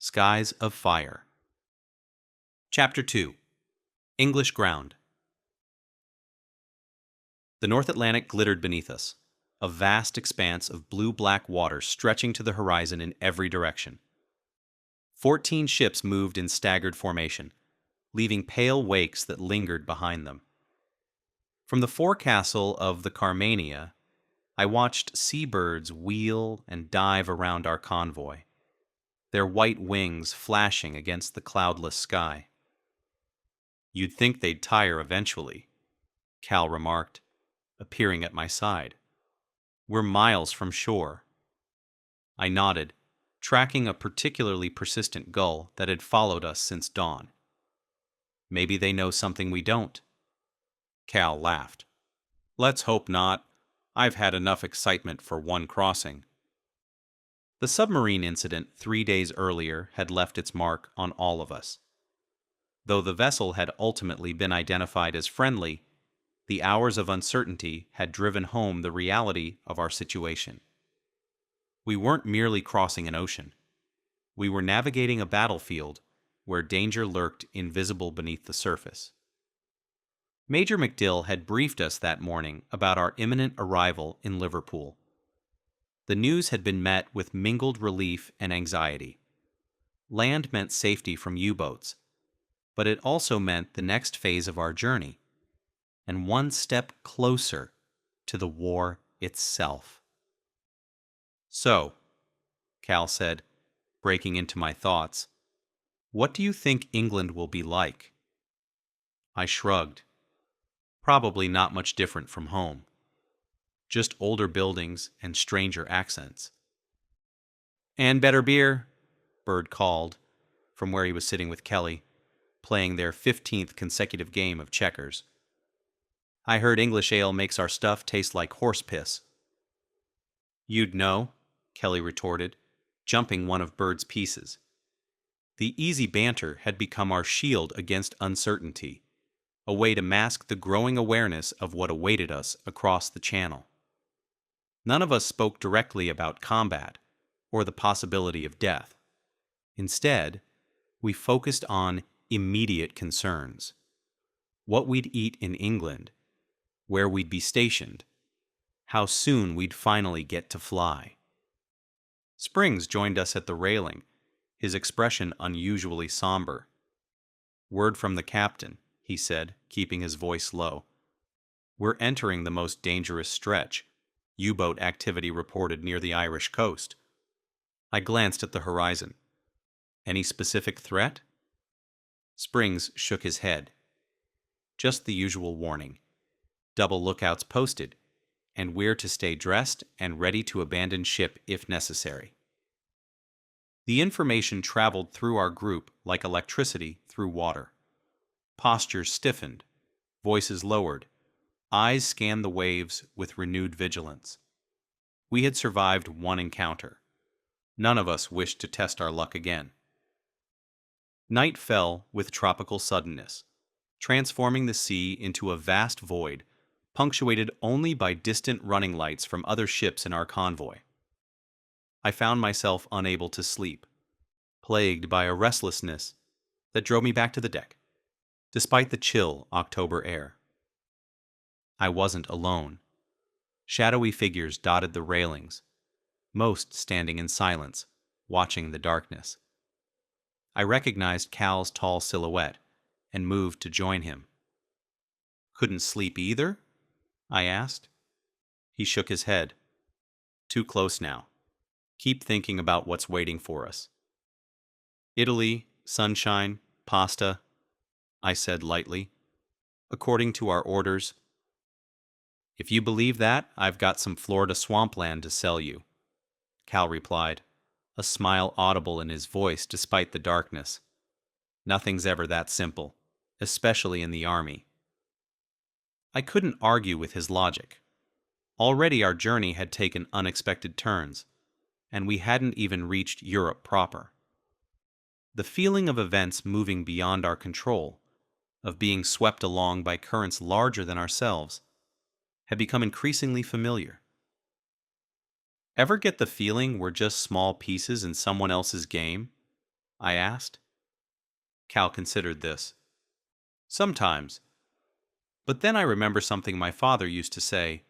Skies of Fire. Chapter 2. English Ground. The North Atlantic glittered beneath us, a vast expanse of blue-black water stretching to the horizon in every direction. 14 ships moved in staggered formation, leaving pale wakes that lingered behind them. From the forecastle of the Carmania, I watched seabirds wheel and dive around our convoy, their white wings flashing against the cloudless sky. "You'd think they'd tire eventually," Cal remarked, appearing at my side. "We're miles from shore." I nodded, tracking a particularly persistent gull that had followed us since dawn. "Maybe they know something we don't." Cal laughed. "Let's hope not. I've had enough excitement for one crossing." The submarine incident 3 days earlier had left its mark on all of us. Though the vessel had ultimately been identified as friendly, the hours of uncertainty had driven home the reality of our situation. We weren't merely crossing an ocean. We were navigating a battlefield where danger lurked invisible beneath the surface. Major McDill had briefed us that morning about our imminent arrival in Liverpool. The news had been met with mingled relief and anxiety. Land meant safety from U-boats, but it also meant the next phase of our journey, and one step closer to the war itself. "So," Cal said, breaking into my thoughts, "what do you think England will be like?" I shrugged. Probably not much different from home. Just older buildings and stranger accents. "And better beer," Bird called, from where he was sitting with Kelly, playing their 15th consecutive game of checkers. "I heard English ale makes our stuff taste like horse piss." "You'd know," Kelly retorted, jumping one of Bird's pieces. The easy banter had become our shield against uncertainty, a way to mask the growing awareness of what awaited us across the channel. None of us spoke directly about combat or the possibility of death. Instead, we focused on immediate concerns: what we'd eat in England, where we'd be stationed, how soon we'd finally get to fly. Springs joined us at the railing, his expression unusually somber. "Word from the captain," he said, keeping his voice low. "We're entering the most dangerous stretch. U-boat activity reported near the Irish coast." I glanced at the horizon. "Any specific threat?" Springs shook his head. "Just the usual warning. Double lookouts posted, and we're to stay dressed and ready to abandon ship if necessary." The information traveled through our group like electricity through water. Postures stiffened, voices lowered, eyes scanned the waves with renewed vigilance. We had survived one encounter. None of us wished to test our luck again. Night fell with tropical suddenness, transforming the sea into a vast void, punctuated only by distant running lights from other ships in our convoy. I found myself unable to sleep, plagued by a restlessness that drove me back to the deck, despite the chill October air. I wasn't alone. Shadowy figures dotted the railings, most standing in silence, watching the darkness. I recognized Cal's tall silhouette and moved to join him. "Couldn't sleep either?" I asked. He shook his head. "Too close now. Keep thinking about what's waiting for us." "Italy, sunshine, pasta," I said lightly. "According to our orders." "If you believe that, I've got some Florida swampland to sell you," Cal replied, a smile audible in his voice despite the darkness. "Nothing's ever that simple, especially in the Army." I couldn't argue with his logic. Already our journey had taken unexpected turns, and we hadn't even reached Europe proper. The feeling of events moving beyond our control, of being swept along by currents larger than ourselves, had become increasingly familiar. Ever get the feeling we're just small pieces in someone else's game? I asked. Cal considered this. Sometimes. But then I remember something my father used to say.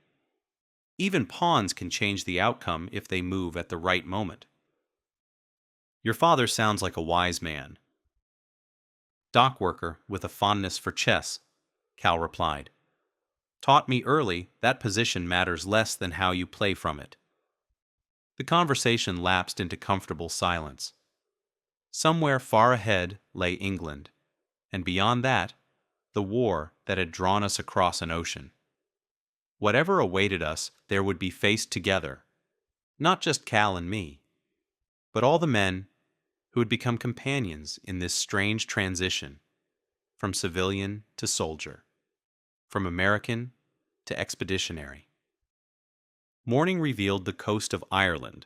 Even pawns can change the outcome if they move at the right moment. Your father sounds like a wise man. Dock worker with a fondness for chess, Cal replied. Taught me early that position matters less than how you play from it. The conversation lapsed into comfortable silence. Somewhere far ahead lay England, and beyond that, the war that had drawn us across an ocean. Whatever awaited us, there would be faced together, not just Cal and me, but all the men who had become companions in this strange transition from civilian to soldier, from American to expeditionary. Morning revealed the coast of Ireland,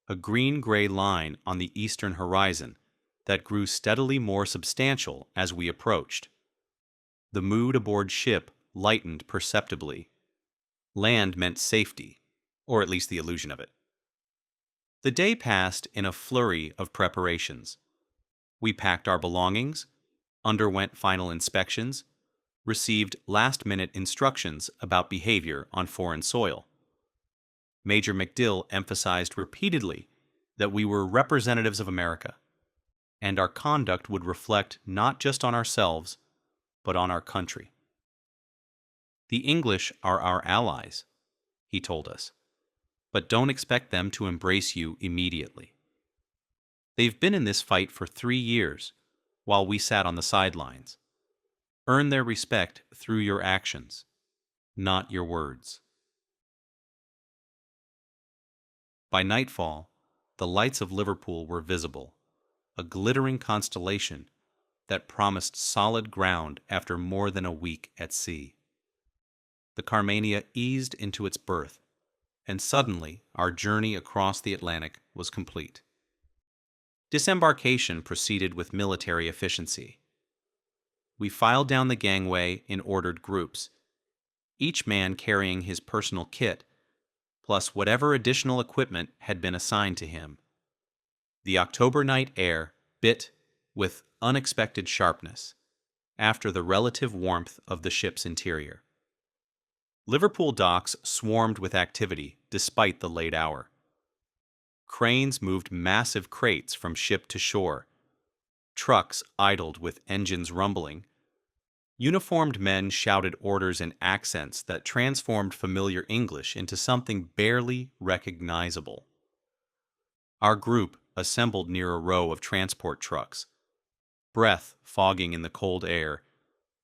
a green-gray line on the eastern horizon that grew steadily more substantial as we approached. The mood aboard ship lightened perceptibly. Land meant safety, or at least the illusion of it. The day passed in a flurry of preparations. We packed our belongings, underwent final inspections, received last-minute instructions about behavior on foreign soil. Major McDill emphasized repeatedly that we were representatives of America, and our conduct would reflect not just on ourselves, but on our country. The English are our allies, he told us, but don't expect them to embrace you immediately. They've been in this fight for 3 years, while we sat on the sidelines. Earn their respect through your actions, not your words. By nightfall, the lights of Liverpool were visible, a glittering constellation that promised solid ground after more than a week at sea. The Carmania eased into its berth, and suddenly our journey across the Atlantic was complete. Disembarkation proceeded with military efficiency. We filed down the gangway in ordered groups, each man carrying his personal kit, plus whatever additional equipment had been assigned to him. The October night air bit with unexpected sharpness after the relative warmth of the ship's interior. Liverpool docks swarmed with activity despite the late hour. Cranes moved massive crates from ship to shore. Trucks idled with engines rumbling. Uniformed men shouted orders in accents that transformed familiar English into something barely recognizable. Our group assembled near a row of transport trucks, breath fogging in the cold air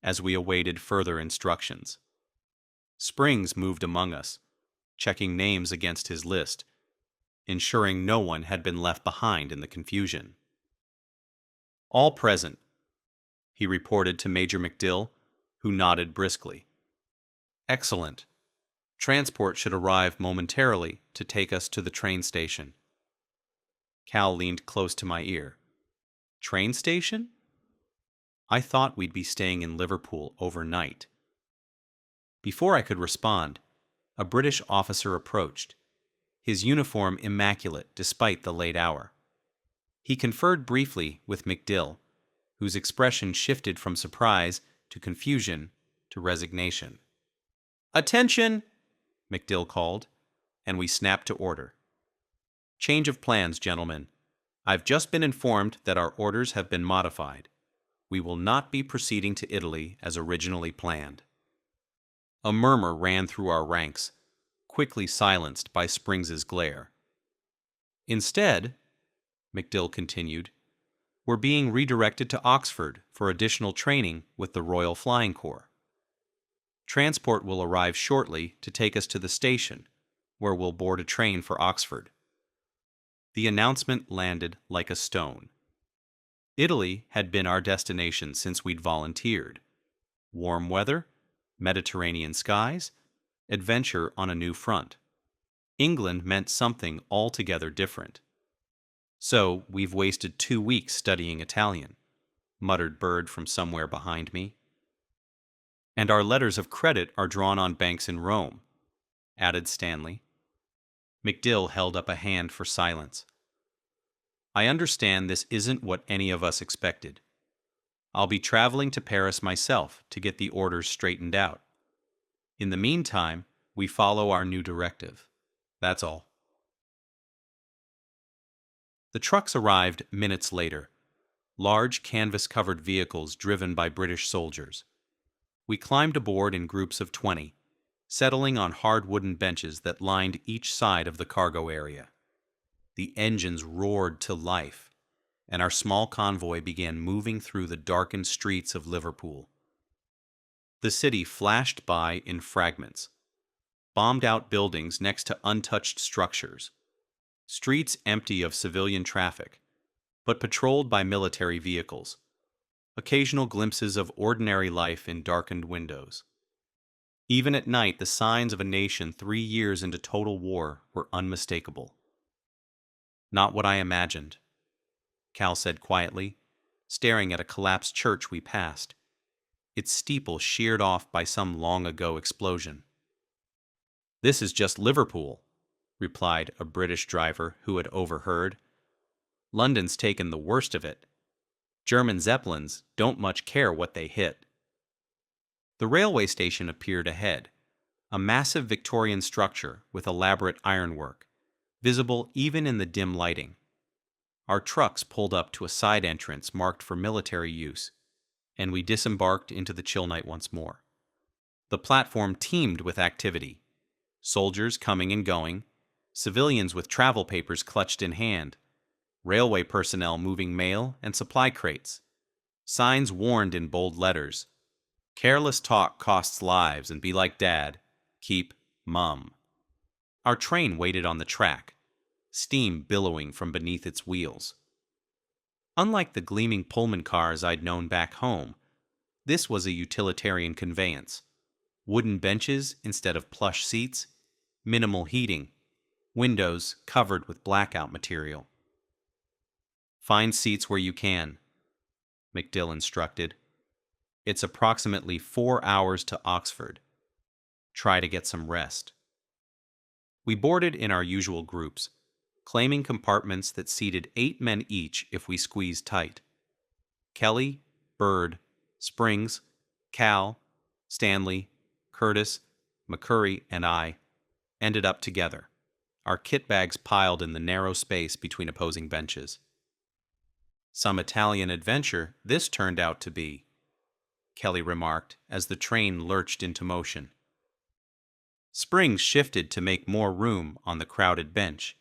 as we awaited further instructions. Springs moved among us, checking names against his list, ensuring no one had been left behind in the confusion. All present, he reported to Major McDill, who nodded briskly. Excellent. Transport should arrive momentarily to take us to the train station. Cal leaned close to my ear. Train station? I thought we'd be staying in Liverpool overnight. Before I could respond, a British officer approached, his uniform immaculate despite the late hour. He conferred briefly with McDill, whose expression shifted from surprise to confusion to resignation. Attention! McDill called, and we snapped to order. Change of plans, gentlemen. I've just been informed that our orders have been modified. We will not be proceeding to Italy as originally planned. A murmur ran through our ranks, quickly silenced by Springs's glare. Instead, McDill continued, we're being redirected to Oxford for additional training with the Royal Flying Corps. Transport will arrive shortly to take us to the station, where we'll board a train for Oxford. The announcement landed like a stone. Italy had been our destination since we'd volunteered. Warm weather, Mediterranean skies, adventure on a new front. England meant something altogether different. So we've wasted 2 weeks studying Italian, muttered Bird from somewhere behind me. And our letters of credit are drawn on banks in Rome, added Stanley. McDill held up a hand for silence. I understand this isn't what any of us expected. I'll be traveling to Paris myself to get the orders straightened out. In the meantime, we follow our new directive. That's all. The trucks arrived minutes later, large canvas-covered vehicles driven by British soldiers. We climbed aboard in groups of 20, settling on hard wooden benches that lined each side of the cargo area. The engines roared to life, and our small convoy began moving through the darkened streets of Liverpool. The city flashed by in fragments, bombed-out buildings next to untouched structures, streets empty of civilian traffic, but patrolled by military vehicles, occasional glimpses of ordinary life in darkened windows. Even at night, the signs of a nation 3 years into total war were unmistakable. Not what I imagined, Cal said quietly, staring at a collapsed church we passed, its steeple sheared off by some long-ago explosion. "This is just Liverpool," replied a British driver who had overheard. "London's taken the worst of it. German Zeppelins don't much care what they hit." The railway station appeared ahead, a massive Victorian structure with elaborate ironwork, visible even in the dim lighting. Our trucks pulled up to a side entrance marked for military use, and we disembarked into the chill night once more. The platform teemed with activity. Soldiers coming and going, civilians with travel papers clutched in hand, railway personnel moving mail and supply crates. Signs warned in bold letters, "Careless talk costs lives, and be like Dad. Keep mum." Our train waited on the track, steam billowing from beneath its wheels. Unlike the gleaming Pullman cars I'd known back home, this was a utilitarian conveyance. Wooden benches instead of plush seats, minimal heating, windows covered with blackout material. "Find seats where you can," McDill instructed. "It's approximately 4 hours to Oxford. Try to get some rest." We boarded in our usual groups, claiming compartments that seated 8 men each if we squeezed tight. Kelly, Bird, Springs, Cal, Stanley, Curtis, McCurry, and I ended up together, our kit bags piled in the narrow space between opposing benches. "Some Italian adventure this turned out to be," Kelly remarked as the train lurched into motion. Springs shifted to make more room on the crowded bench.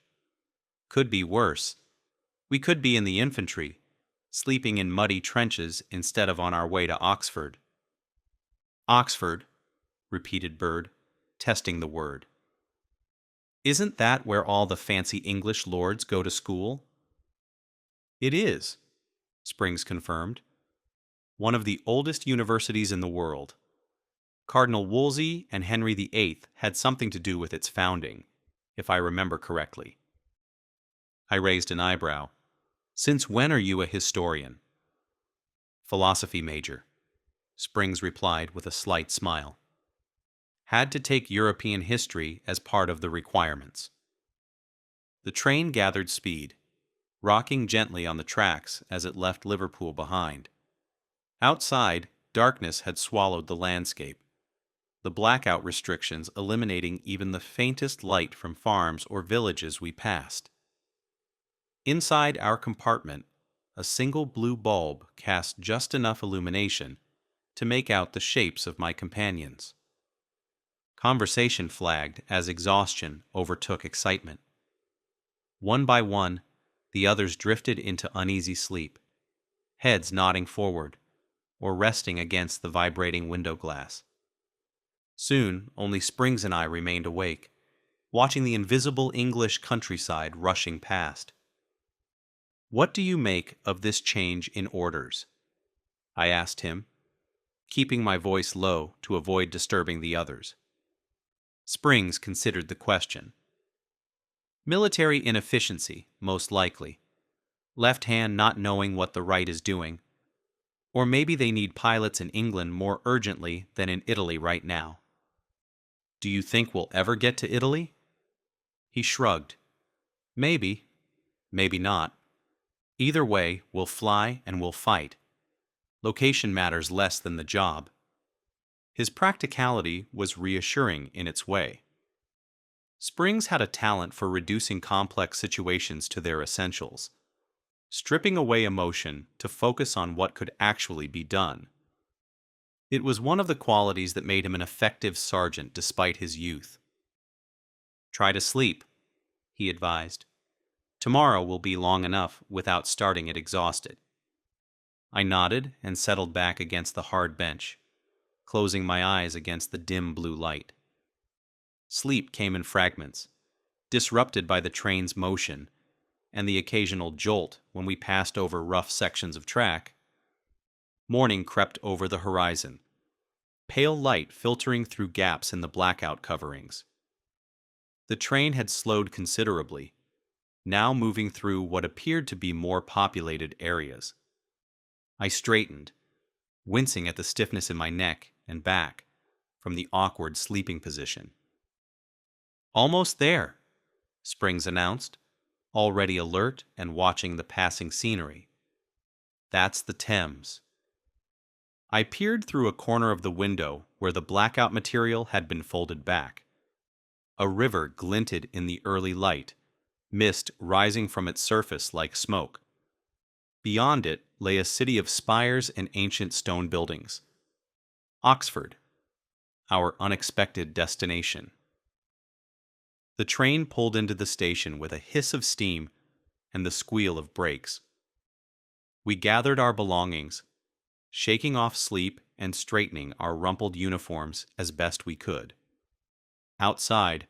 "Could be worse. We could be in the infantry, sleeping in muddy trenches instead of on our way to Oxford." "Oxford," repeated Bird, testing the word. "Isn't that where all the fancy English lords go to school?" "It is," Springs confirmed. "One of the oldest universities in the world. Cardinal Wolsey and Henry VIII had something to do with its founding, if I remember correctly." I raised an eyebrow. "Since when are you a historian?" "Philosophy major," Springs replied with a slight smile. "Had to take European history as part of the requirements." The train gathered speed, rocking gently on the tracks as it left Liverpool behind. Outside, darkness had swallowed the landscape, the blackout restrictions eliminating even the faintest light from farms or villages we passed. Inside our compartment, a single blue bulb cast just enough illumination to make out the shapes of my companions. Conversation flagged as exhaustion overtook excitement. One by one, the others drifted into uneasy sleep, heads nodding forward or resting against the vibrating window glass. Soon, only Springs and I remained awake, watching the invisible English countryside rushing past. "What do you make of this change in orders?" I asked him, keeping my voice low to avoid disturbing the others. Springs considered the question. "Military inefficiency, most likely. Left hand not knowing what the right is doing. Or maybe they need pilots in England more urgently than in Italy right now." "Do you think we'll ever get to Italy?" He shrugged. "Maybe. Maybe not. Either way, we'll fly and we'll fight. Location matters less than the job. His practicality was reassuring in its way. Springs had a talent for reducing complex situations to their essentials, stripping away emotion to focus on what could actually be done. It was one of the qualities that made him an effective sergeant despite his youth. "Try to sleep," he advised. "Tomorrow will be long enough without starting it exhausted." I nodded and settled back against the hard bench, closing my eyes against the dim blue light. Sleep came in fragments, disrupted by the train's motion and the occasional jolt when we passed over rough sections of track. Morning crept over the horizon, pale light filtering through gaps in the blackout coverings. The train had slowed considerably, now moving through what appeared to be more populated areas. I straightened, wincing at the stiffness in my neck and back from the awkward sleeping position. "Almost there," Springs announced, already alert and watching the passing scenery. "That's the Thames." I peered through a corner of the window where the blackout material had been folded back. A river glinted in the early light, mist rising from its surface like smoke. Beyond it lay a city of spires and ancient stone buildings. Oxford, our unexpected destination. The train pulled into the station with a hiss of steam and the squeal of brakes. We gathered our belongings, shaking off sleep and straightening our rumpled uniforms as best we could. Outside,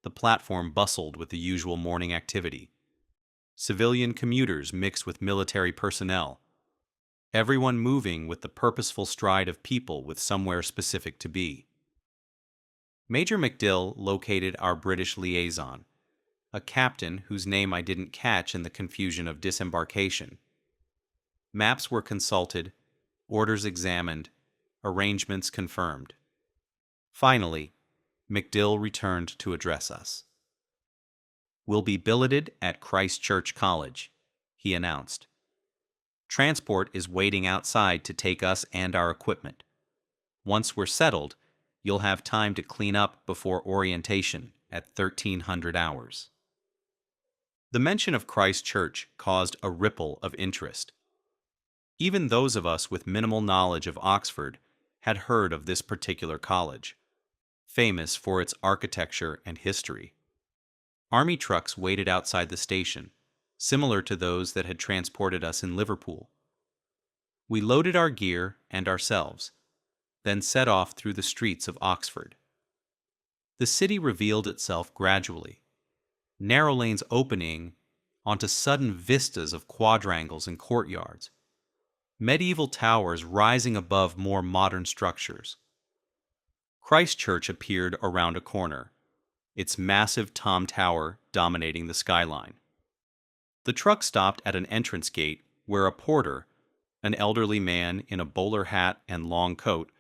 the platform bustled with the usual morning activity. Civilian commuters mixed with military personnel, everyone moving with the purposeful stride of people with somewhere specific to be. Major McDill located our British liaison, a captain whose name I didn't catch in the confusion of disembarkation. Maps were consulted, orders examined, arrangements confirmed. Finally, McDill returned to address us. "We'll be billeted at Christ Church College," he announced. "Transport is waiting outside to take us and our equipment. Once we're settled, you'll have time to clean up before orientation at 1300 hours. The mention of Christ Church caused a ripple of interest. Even those of us with minimal knowledge of Oxford had heard of this particular college, famous for its architecture and history. Army trucks waited outside the station, similar to those that had transported us in Liverpool. We loaded our gear and ourselves, then set off through the streets of Oxford. The city revealed itself gradually, narrow lanes opening onto sudden vistas of quadrangles and courtyards, medieval towers rising above more modern structures. Christ Church appeared around a corner, its massive Tom Tower dominating the skyline. The truck stopped at an entrance gate where a porter, an elderly man in a bowler hat and long coat,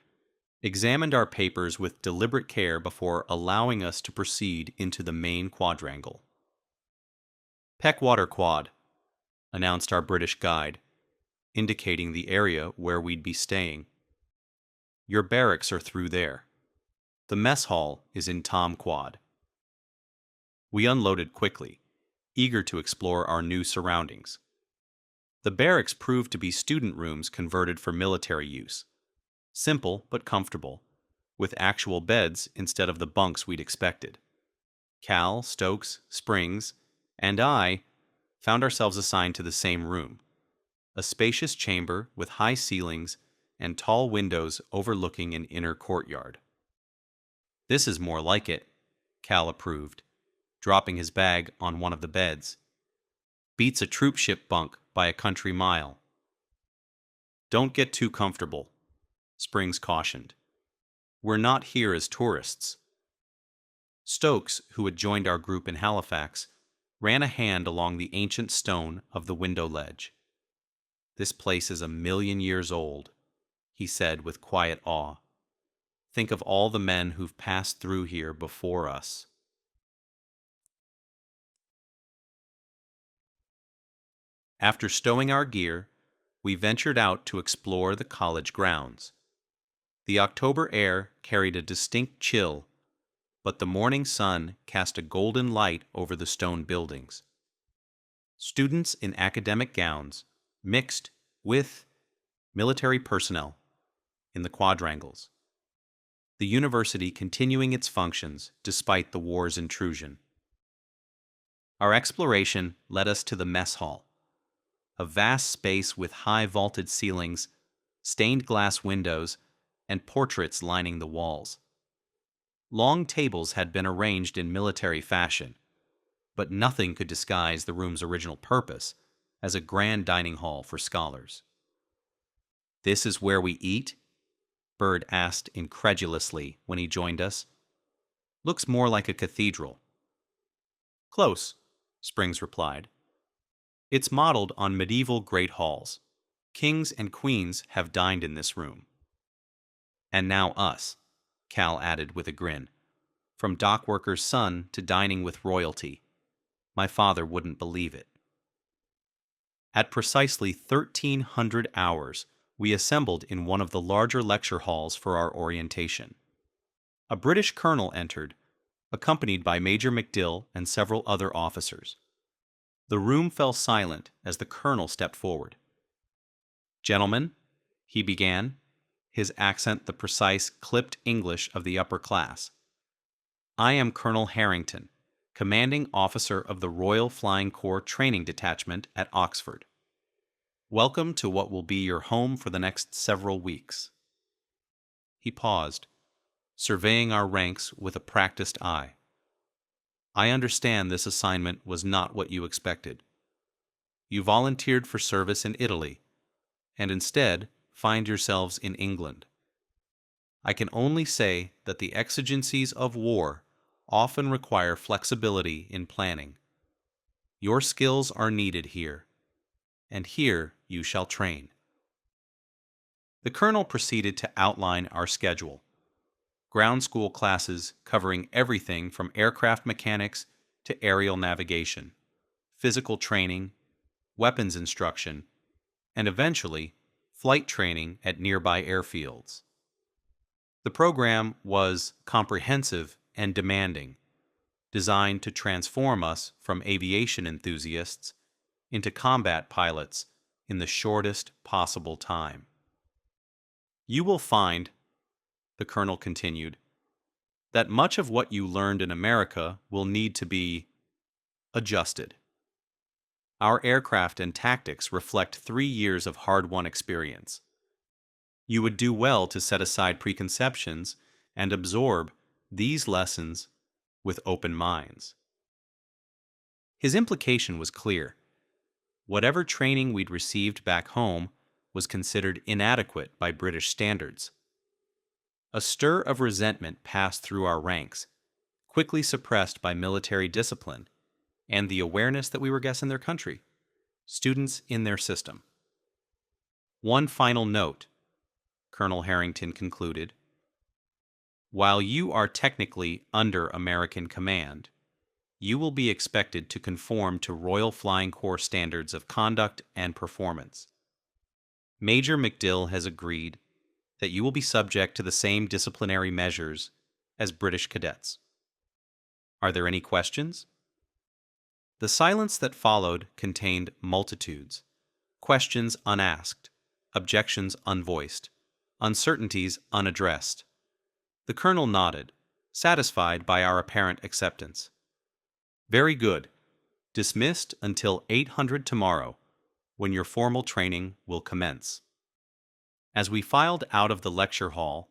examined our papers with deliberate care before allowing us to proceed into the main quadrangle. "Peckwater Quad," announced our British guide, indicating the area where we'd be staying. "Your barracks are through there. The mess hall is in Tom Quad." We unloaded quickly, eager to explore our new surroundings. The barracks proved to be student rooms converted for military use. Simple but comfortable, with actual beds instead of the bunks we'd expected. Cal, Stokes, Springs, and I found ourselves assigned to the same room, a spacious chamber with high ceilings and tall windows overlooking an inner courtyard. "This is more like it," Cal approved, dropping his bag on one of the beds. "Beats a troopship bunk by a country mile." "Don't get too comfortable," Springs cautioned. "We're not here as tourists." Stokes, who had joined our group in Halifax, ran a hand along the ancient stone of the window ledge. "This place is 1,000,000 years old," he said with quiet awe. "Think of all the men who've passed through here before us." After stowing our gear, we ventured out to explore the college grounds. The October air carried a distinct chill, but the morning sun cast a golden light over the stone buildings. Students in academic gowns mixed with military personnel in the quadrangles, the university continuing its functions despite the war's intrusion. Our exploration led us to the mess hall, a vast space with high vaulted ceilings, stained glass windows, and portraits lining the walls. Long tables had been arranged in military fashion, but nothing could disguise the room's original purpose as a grand dining hall for scholars. "This is where we eat?" Bird asked incredulously when he joined us. "Looks more like a cathedral." "Close," Springs replied. "It's modeled on medieval great halls. Kings and queens have dined in this room." "And now us," Cal added with a grin. "From dockworker's son to dining with royalty. My father wouldn't believe it." At precisely 1300 hours, we assembled in one of the larger lecture halls for our orientation. A British colonel entered, accompanied by Major McDill and several other officers. The room fell silent as the colonel stepped forward. "Gentlemen," he began, his accent the precise, clipped English of the upper class, "I am Colonel Harrington, commanding officer of the Royal Flying Corps Training Detachment at Oxford. Welcome to what will be your home for the next several weeks." He paused, surveying our ranks with a practiced eye. "I understand this assignment was not what you expected. You volunteered for service in Italy, and instead find yourselves in England. I can only say that the exigencies of war often require flexibility in planning. Your skills are needed here, and here you shall train." The colonel proceeded to outline our schedule. Ground school classes covering everything from aircraft mechanics to aerial navigation, physical training, weapons instruction, and eventually flight training at nearby airfields. The program was comprehensive and demanding, designed to transform us from aviation enthusiasts into combat pilots in the shortest possible time. "You will find," the colonel continued, "that much of what you learned in America will need to be adjusted. Our aircraft and tactics reflect 3 years of hard-won experience. You would do well to set aside preconceptions and absorb these lessons with open minds." His implication was clear. Whatever training we'd received back home was considered inadequate by British standards. A stir of resentment passed through our ranks, quickly suppressed by military discipline and the awareness that we were guests in their country, students in their system. "One final note," Colonel Harrington concluded. "While you are technically under American command, you will be expected to conform to Royal Flying Corps standards of conduct and performance. Major McDill has agreed that you will be subject to the same disciplinary measures as British cadets. Are there any questions?" The silence that followed contained multitudes, questions unasked, objections unvoiced, uncertainties unaddressed. The colonel nodded, satisfied by our apparent acceptance. "Very good. Dismissed until 800 tomorrow, when your formal training will commence." As we filed out of the lecture hall,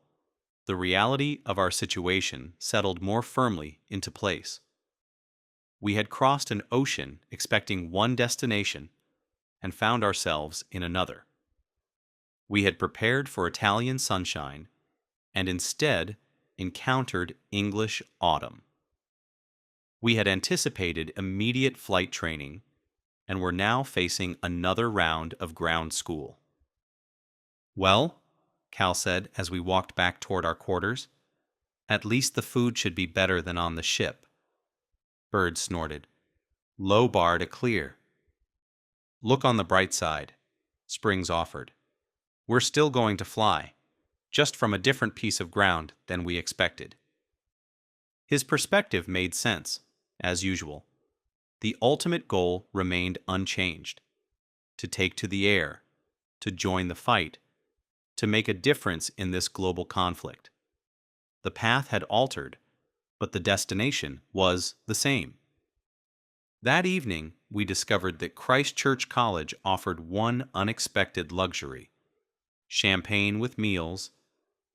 the reality of our situation settled more firmly into place. We had crossed an ocean expecting one destination and found ourselves in another. We had prepared for Italian sunshine and instead encountered English autumn. We had anticipated immediate flight training and were now facing another round of ground school. "Well," Cal said as we walked back toward our quarters, "at least the food should be better than on the ship." Bird snorted. "Low bar to clear." Look on the bright side, Springs offered. We're still going to fly, just from a different piece of ground than we expected. His perspective made sense, as usual. The ultimate goal remained unchanged: to take to the air, to join the fight, to make a difference in this global conflict. The path had altered, but the destination was the same. That evening, we discovered that Christ Church College offered one unexpected luxury: champagne with meals,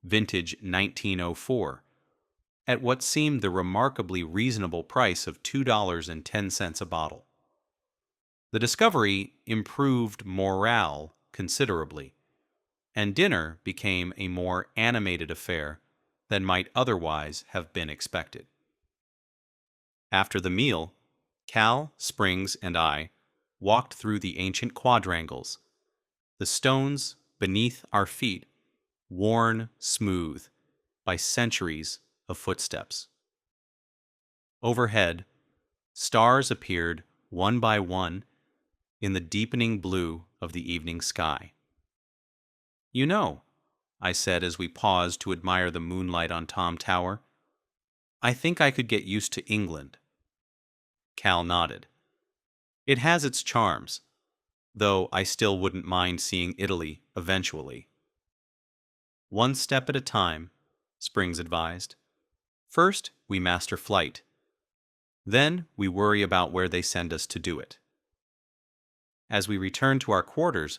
vintage 1904, at what seemed the remarkably reasonable price of $2.10 a bottle. The discovery improved morale considerably, and dinner became a more animated affair than might otherwise have been expected. After the meal, Cal, Springs, and I walked through the ancient quadrangles, the stones beneath our feet worn smooth by centuries of footsteps. Overhead, stars appeared one by one in the deepening blue of the evening sky. "You know," I said as we paused to admire the moonlight on Tom Tower, "I think I could get used to England." Cal nodded. "It has its charms, though I still wouldn't mind seeing Italy eventually." "One step at a time," Springs advised. "First, we master flight. Then we worry about where they send us to do it." As we returned to our quarters,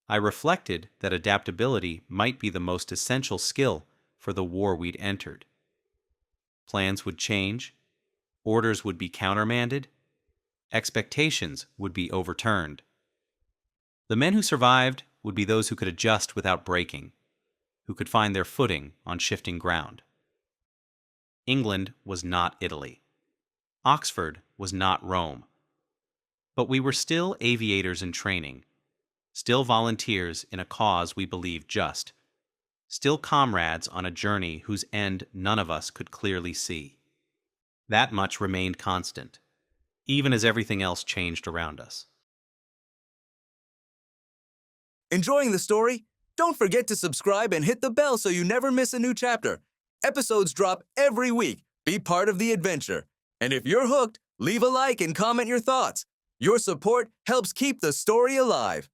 I reflected that adaptability might be the most essential skill for the war we'd entered. Plans would change, orders would be countermanded, expectations would be overturned. The men who survived would be those who could adjust without breaking, who could find their footing on shifting ground. England was not Italy. Oxford was not Rome. But we were still aviators in training, still volunteers in a cause we believed just, still comrades on a journey whose end none of us could clearly see. That much remained constant, even as everything else changed around us. Enjoying the story? Don't forget to subscribe and hit the bell so you never miss a new chapter. Episodes drop every week. Be part of the adventure. And if you're hooked, leave a like and comment your thoughts. Your support helps keep the story alive.